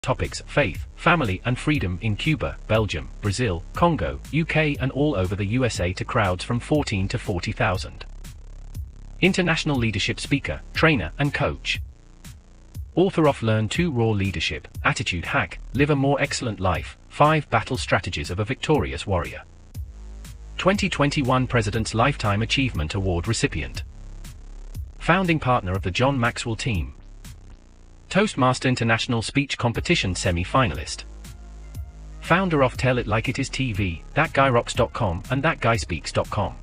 Topics: faith, family and freedom in Cuba, Belgium, Brazil, Congo, UK and all over the USA to crowds from 14 to 40,000. International leadership speaker, trainer and coach. Author of Learn to Raw Leadership, Attitude Hack, Live a More Excellent Life, 5 Battle Strategies of a Victorious Warrior. 2021 President's Lifetime Achievement Award recipient. Founding partner of the John Maxwell team. Toastmaster International Speech Competition semi-finalist. Founder of Tell It Like It Is TV, ThatGuyRocks.com and ThatGuySpeaks.com.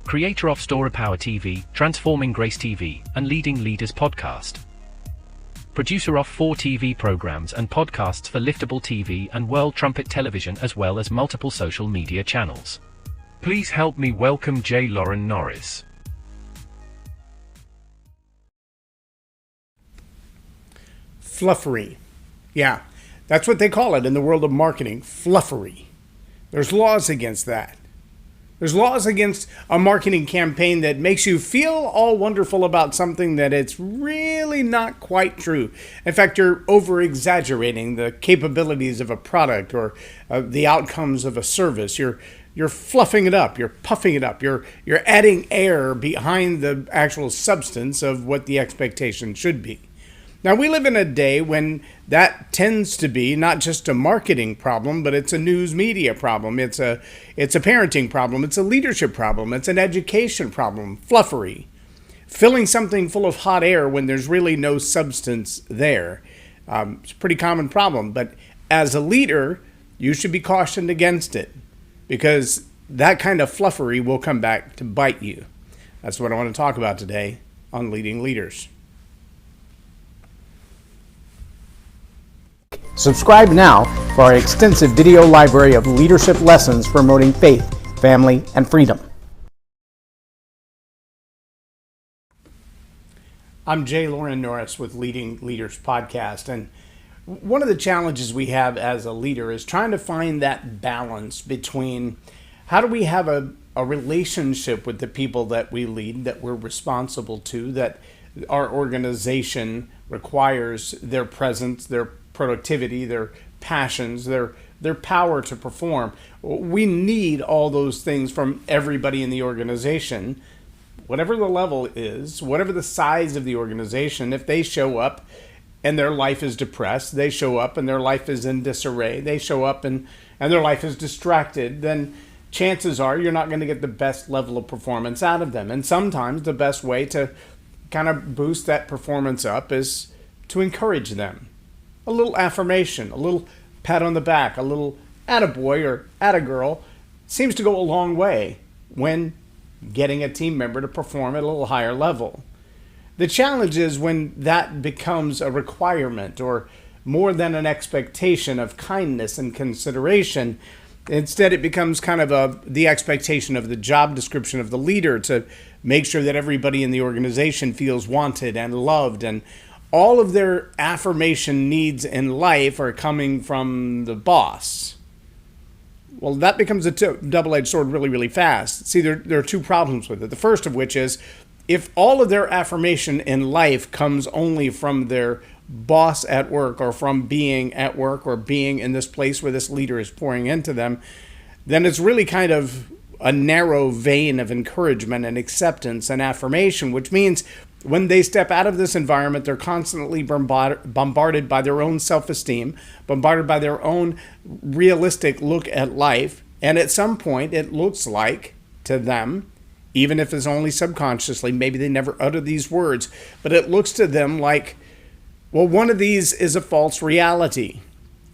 Creator of Story Power TV, Transforming Grace TV, and Leading Leaders Podcast. Producer of 4 TV programs and podcasts for Liftable TV and World Trumpet Television as well as multiple social media channels. Please help me welcome J Loren Norris. Fluffery. Yeah, that's what they call it in the world of marketing, fluffery. There's laws against that. There's laws against a marketing campaign that makes you feel all wonderful about something that it's really not quite true. In fact, you're over-exaggerating the capabilities of a product or the outcomes of a service. You're fluffing it up. You're puffing it up. You're adding air behind the actual substance of what the expectation should be. Now, we live in a day when that tends to be not just a marketing problem, but it's a news media problem. It's a parenting problem. It's a leadership problem. It's an education problem. Fluffery. Filling something full of hot air when there's really no substance there. It's a pretty common problem. But as a leader, you should be cautioned against it because that kind of fluffery will come back to bite you. That's what I want to talk about today on Leading Leaders. Subscribe now for our extensive video library of leadership lessons promoting faith, family, and freedom. I'm J Loren Norris with Leading Leaders Podcast, and one of the challenges we have as a leader is trying to find that balance between how do we have a relationship with the people that we lead, that we're responsible to, that our organization requires their presence, their productivity, their passions, their power to perform. We need all those things from everybody in the organization, whatever the level is, whatever the size of the organization. If they show up and their life is depressed, they show up and their life is in disarray, they show up and their life is distracted, then chances are you're not going to get the best level of performance out of them. And sometimes the best way to kind of boost that performance up is to encourage them. A little affirmation, a little pat on the back, a little attaboy or attagirl seems to go a long way when getting a team member to perform at a little higher level. The challenge is when that becomes a requirement or more than an expectation of kindness and consideration. Instead, it becomes kind of the expectation of the job description of the leader to make sure that everybody in the organization feels wanted and loved, and all of their affirmation needs in life are coming from the boss. Well, that becomes a double-edged sword really, really fast. See, there are 2 problems with it. The first of which is if all of their affirmation in life comes only from their boss at work or from being at work or being in this place where this leader is pouring into them, then it's really kind of a narrow vein of encouragement and acceptance and affirmation, which means when they step out of this environment, they're constantly bombarded by their own self-esteem, bombarded by their own realistic look at life. And at some point, it looks like to them, even if it's only subconsciously, maybe they never utter these words, but it looks to them like, well, one of these is a false reality.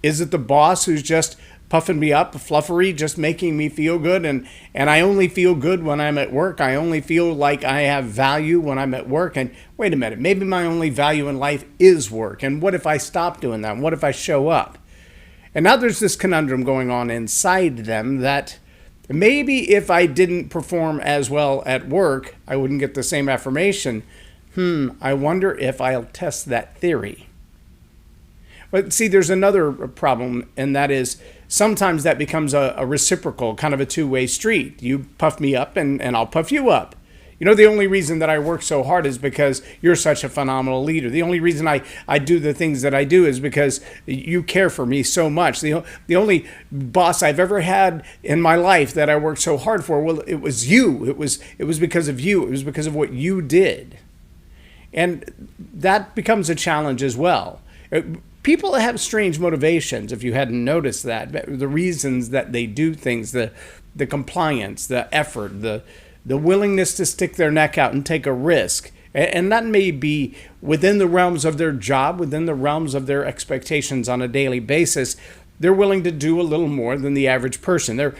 Is it the boss who's just puffing me up, fluffery, just making me feel good, and I only feel good when I'm at work. I only feel like I have value when I'm at work. And wait a minute, maybe my only value in life is work. And what if I stop doing that? What if I show up? And now there's this conundrum going on inside them that maybe if I didn't perform as well at work, I wouldn't get the same affirmation. I wonder if I'll test that theory. But see, there's another problem, and that is sometimes that becomes a reciprocal, kind of a two-way street. You puff me up, and I'll puff you up. You know, the only reason that I work so hard is because you're such a phenomenal leader. The only reason I do the things that I do is because you care for me so much. The only boss I've ever had in my life that I worked so hard for, well, it was you. It was because of you. It was because of what you did. And that becomes a challenge as well. People have strange motivations, if you hadn't noticed that. The reasons that they do things, the compliance, the effort, the willingness to stick their neck out and take a risk. And that may be within the realms of their job, within the realms of their expectations on a daily basis. They're willing to do a little more than the average person. They're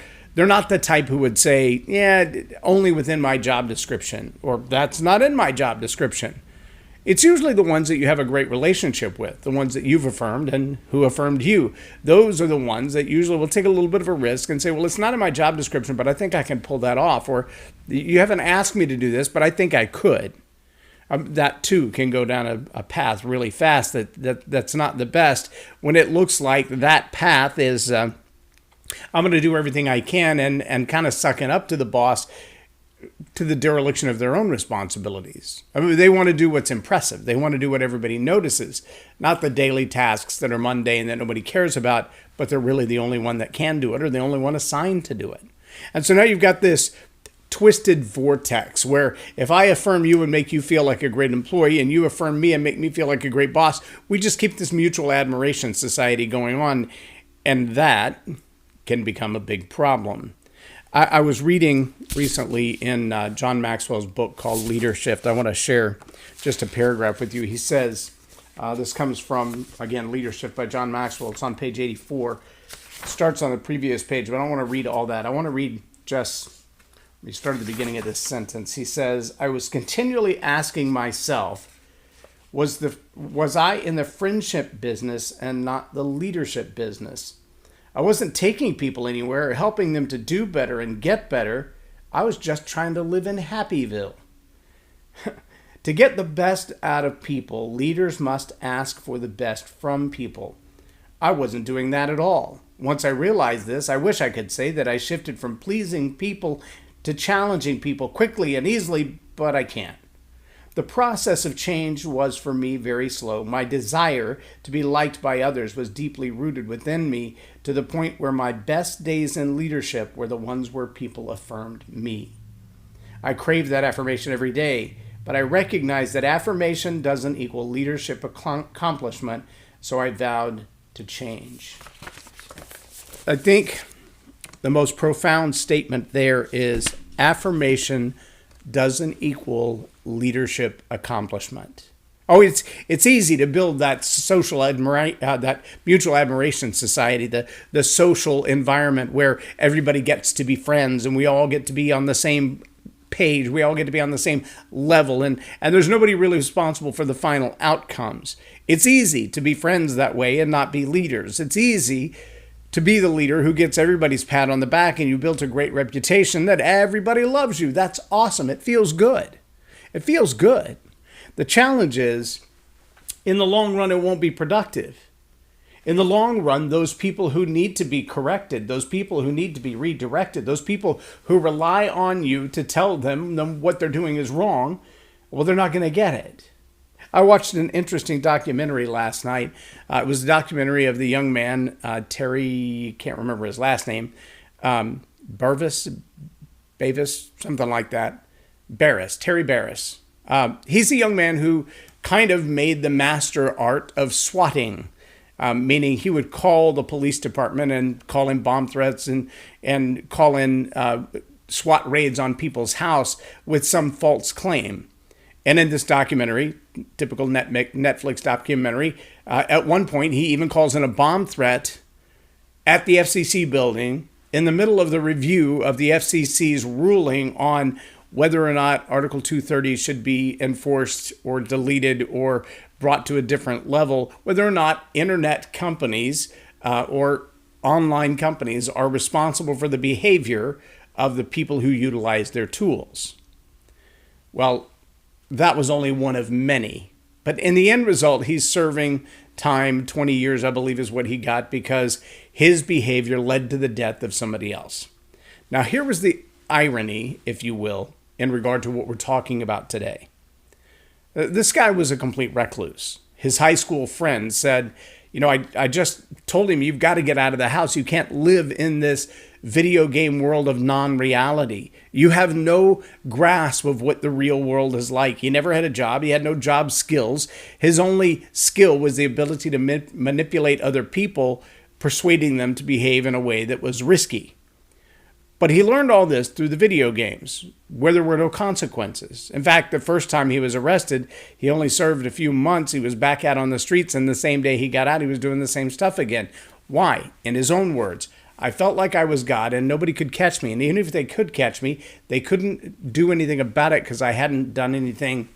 not the type who would say, yeah, only within my job description, or that's not in my job description. It's usually the ones that you have a great relationship with, the ones that you've affirmed and who affirmed you. Those are the ones that usually will take a little bit of a risk and say, well, it's not in my job description, but I think I can pull that off. Or you haven't asked me to do this, but I think I could. That too can go down a path really fast that's not the best when it looks like that path is I'm going to do everything I can and kind of sucking up to the boss, to the dereliction of their own responsibilities. I mean, they want to do what's impressive. They want to do what everybody notices, not the daily tasks that are mundane that nobody cares about, but they're really the only one that can do it or the only one assigned to do it. And so now you've got this twisted vortex where if I affirm you and make you feel like a great employee and you affirm me and make me feel like a great boss, we just keep this mutual admiration society going on, and that can become a big problem. I was reading recently in John Maxwell's book called Leadership. I want to share just a paragraph with you. He says, this comes from, again, Leadership by John Maxwell. It's on page 84. It starts on the previous page, but I don't want to read all that. I want to read just, let me start at the beginning of this sentence. He says, I was continually asking myself, was I in the friendship business and not the leadership business? I wasn't taking people anywhere or helping them to do better and get better. I was just trying to live in Happyville. To get the best out of people, leaders must ask for the best from people. I wasn't doing that at all. Once I realized this, I wish I could say that I shifted from pleasing people to challenging people quickly and easily, but I can't. The process of change was for me very slow. My desire to be liked by others was deeply rooted within me to the point where my best days in leadership were the ones where people affirmed me. I craved that affirmation every day, but I recognized that affirmation doesn't equal leadership accomplishment, so I vowed to change. I think the most profound statement there is affirmation doesn't equal leadership accomplishment. Oh, it's easy to build that social that mutual admiration society, the social environment where everybody gets to be friends and we all get to be on the same page, we all get to be on the same level, and there's nobody really responsible for the final outcomes. It's easy to be friends that way and not be leaders. It's easy to be the leader who gets everybody's pat on the back and you built a great reputation that everybody loves you. That's awesome. It feels good. It feels good. The challenge is, in the long run, it won't be productive. In the long run, those people who need to be corrected, those people who need to be redirected, those people who rely on you to tell them what they're doing is wrong, well, they're not going to get it. I watched an interesting documentary last night. It was a documentary of the young man, Terry, can't remember his last name, Barris, something like that. Terry Barris. He's a young man who kind of made the master art of swatting, meaning he would call the police department and call in bomb threats and call in SWAT raids on people's house with some false claim. And in this documentary, typical Netflix documentary, at one point he even calls in a bomb threat at the FCC building in the middle of the review of the FCC's ruling on whether or not Article 230 should be enforced or deleted or brought to a different level, whether or not internet companies or online companies are responsible for the behavior of the people who utilize their tools. Well, that was only one of many. But in the end result, he's serving time, 20 years, I believe is what he got, because his behavior led to the death of somebody else. Now, here was the irony, if you will, in regard to what we're talking about today. This guy was a complete recluse. His high school friend said, I just told him, you've got to get out of the house. You can't live in this video game world of non-reality. You have no grasp of what the real world is like. He never had a job. He had no job skills. His only skill was the ability to manipulate other people, persuading them to behave in a way that was risky. But he learned all this through the video games, where there were no consequences. In fact, the first time he was arrested, he only served a few months. He was back out on the streets, and the same day he got out, he was doing the same stuff again. Why? In his own words, I felt like I was God and nobody could catch me. And even if they could catch me, they couldn't do anything about it because I hadn't done anything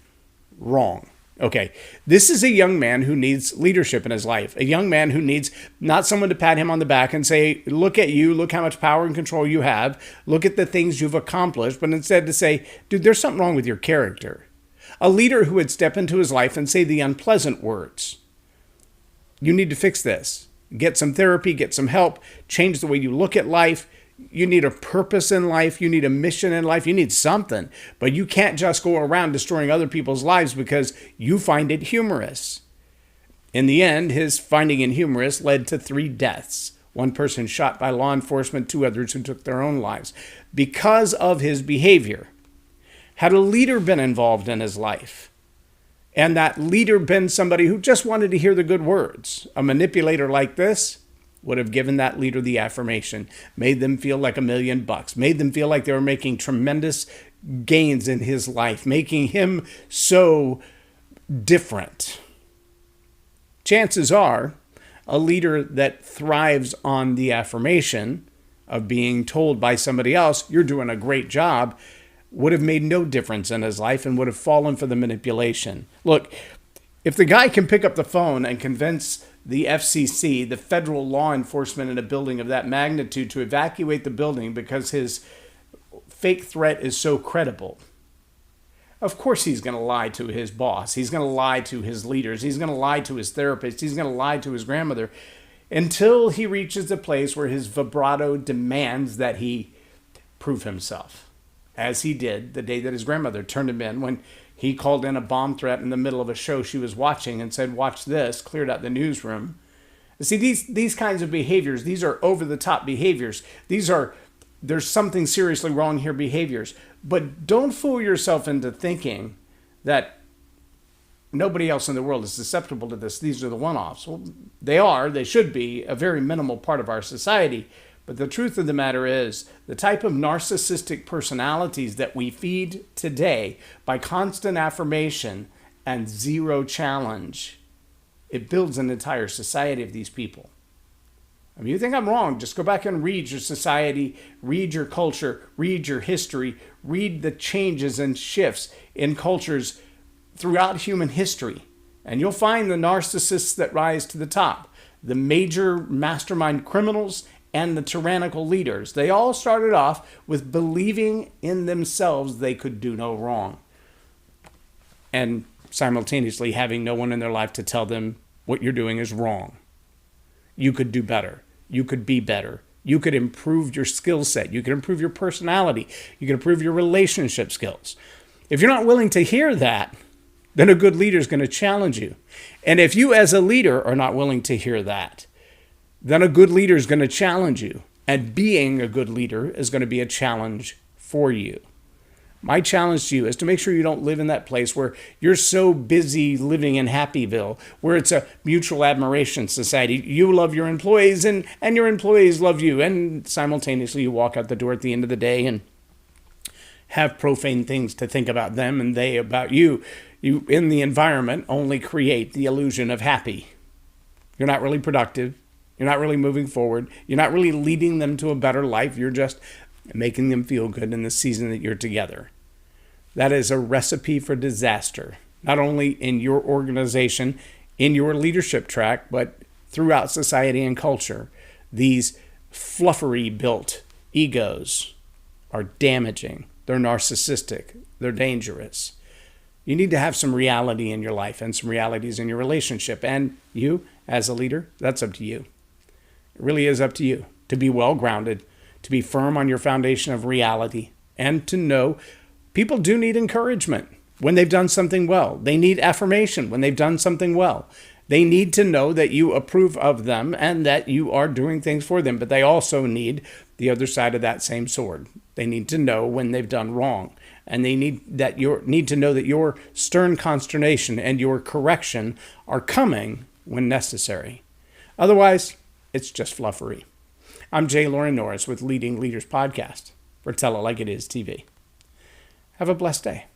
wrong. Okay, this is a young man who needs leadership in his life. A young man who needs not someone to pat him on the back and say, look at you, look how much power and control you have, look at the things you've accomplished, but instead to say, dude, there's something wrong with your character. A leader who would step into his life and say the unpleasant words. You need to fix this. Get some therapy, get some help, change the way you look at life. You need a purpose in life. You need a mission in life. You need something. But you can't just go around destroying other people's lives because you find it humorous. In the end, his finding it humorous led to 3 deaths. 1 person shot by law enforcement, 2 others who took their own lives because of his behavior. Had a leader been involved in his life, and that leader been somebody who just wanted to hear the good words, a manipulator like this would have given that leader the affirmation, made them feel like $1 million, made them feel like they were making tremendous gains in his life, making him so different. Chances are, a leader that thrives on the affirmation of being told by somebody else, you're doing a great job, would have made no difference in his life and would have fallen for the manipulation. Look, if the guy can pick up the phone and convince the FCC, the federal law enforcement in a building of that magnitude, to evacuate the building because his fake threat is so credible, of course he's going to lie to his boss. He's going to lie to his leaders. He's going to lie to his therapist. He's going to lie to his grandmother until he reaches a place where his vibrato demands that he prove himself, as he did the day that his grandmother turned him in when he called in a bomb threat in the middle of a show she was watching and said, watch this, cleared out the newsroom. See, these kinds of behaviors, these are over-the-top behaviors. There's something seriously wrong here behaviors. But don't fool yourself into thinking that nobody else in the world is susceptible to this. These are the one-offs. Well, they should be a very minimal part of our society. But the truth of the matter is, the type of narcissistic personalities that we feed today by constant affirmation and zero challenge, it builds an entire society of these people. I mean, you think I'm wrong, just go back and read your society, read your culture, read your history, read the changes and shifts in cultures throughout human history. And you'll find the narcissists that rise to the top, the major mastermind criminals and the tyrannical leaders. They all started off with believing in themselves they could do no wrong, and simultaneously having no one in their life to tell them what you're doing is wrong. You could do better. You could be better. You could improve your skill set. You could improve your personality. You could improve your relationship skills. If you're not willing to hear that, then a good leader is going to challenge you. And if you as a leader are not willing to hear that, then a good leader is going to challenge you. And being a good leader is going to be a challenge for you. My challenge to you is to make sure you don't live in that place where you're so busy living in Happyville, where it's a mutual admiration society. You love your employees and your employees love you. And simultaneously you walk out the door at the end of the day and have profane things to think about them and they about you. You, in the environment, only create the illusion of happy. You're not really productive. You're not really moving forward. You're not really leading them to a better life. You're just making them feel good in the season that you're together. That is a recipe for disaster, not only in your organization, in your leadership track, but throughout society and culture. These fluffery built egos are damaging. They're narcissistic. They're dangerous. You need to have some reality in your life and some realities in your relationship. And you, as a leader, that's up to you. It really is up to you to be well-grounded, to be firm on your foundation of reality, and to know People do need encouragement when they've done something well. They need affirmation when they've done something well. They need to know that you approve of them and that you are doing things for them, but they also need the other side of that same sword. They need to know when they've done wrong, and they need to know that your stern consternation and your correction are coming when necessary. Otherwise, it's just fluffery. I'm J Loren Norris with Leading Leaders Podcast for Tell It Like It Is TV. Have a blessed day.